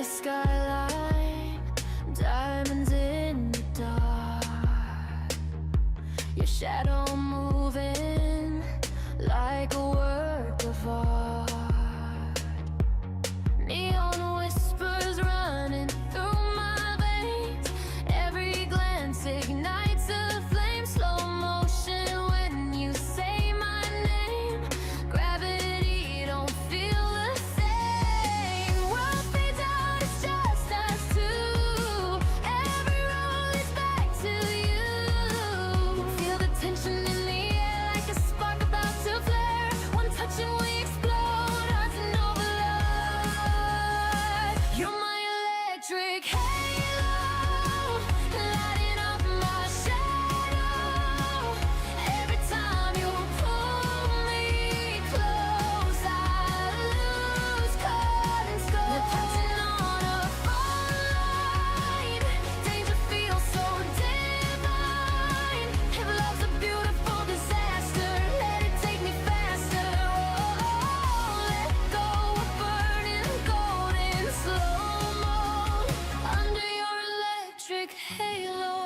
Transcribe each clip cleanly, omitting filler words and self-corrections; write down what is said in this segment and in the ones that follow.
skyline, diamonds in the dark, your shadow moving like a work of art. Neon whispers running through my veins, every glance ignites a flame. Slow motion when you say my name, gravity don't feel the same. World fades out, it's just us two, every roll is back to you. Feel the tension in the air like a spark about to flare. One touch and we explode, hearts in overload. You're my electric halo, lighting up my shadow. Every time you pull me close, I lose control. We're touching on a fine line, danger feels so divine. If love's a beautiful disaster, let it take me faster. Oh, let go of burning gold in slow-mo, under your electric halo.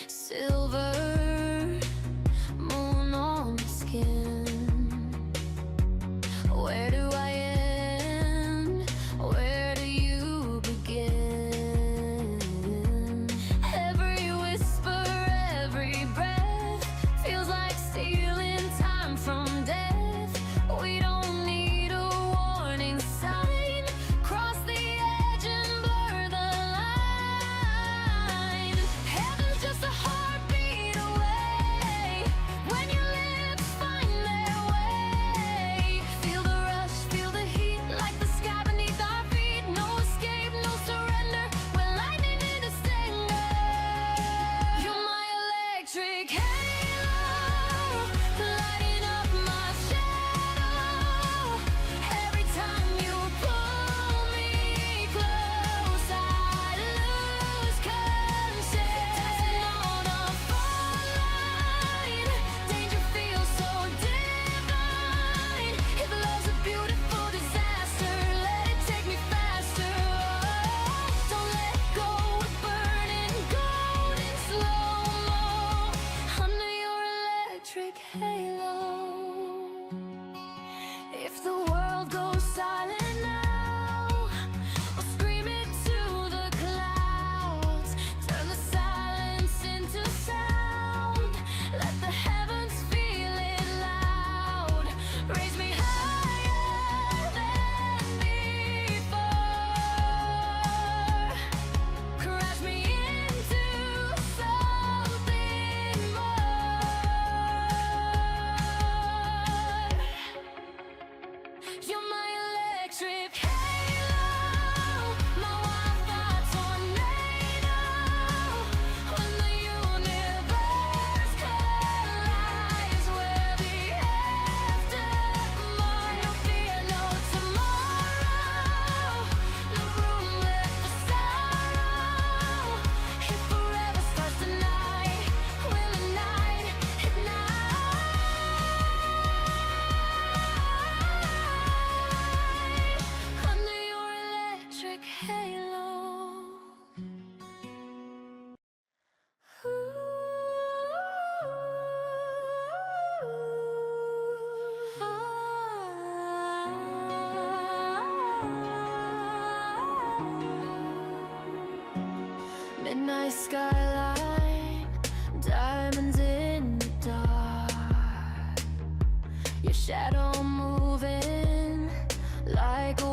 Silver moon on my skin. Where do I end? Where do you begin? Every whisper, every breath feels like stealing time from death. We don't need a warning sign, cross the edge and blur the line. Heaven's just a heartbeat away, when your lips find their way. Feel the rush, feel the heat, like the sky beneath our feet. No escape, no surrender, we're lightning in a stinger. You're my electric halo, lighting up my shadow. Every time you pull me close, I lose control. Dancing on a fine line, danger feels so divine. If love's a beautiful disaster, let it take me faster. Don't let go of burning gold in slow-mo, under your electric halo. If the world goes silent now, we'll scream it to the clouds. Turn the silence into sound, let the heavens feel it loud. Raise me higher than before, crash me into something more. You're my electric halo, my Wi-Fi tornado. When the universe collides, we're the aftermath. No fear, no tomorrow, no room left for sorrow. If forever starts tonight, we'll ignite, under your electric halo. Midnight skyline, diamonds in the dark, your shadow moving like a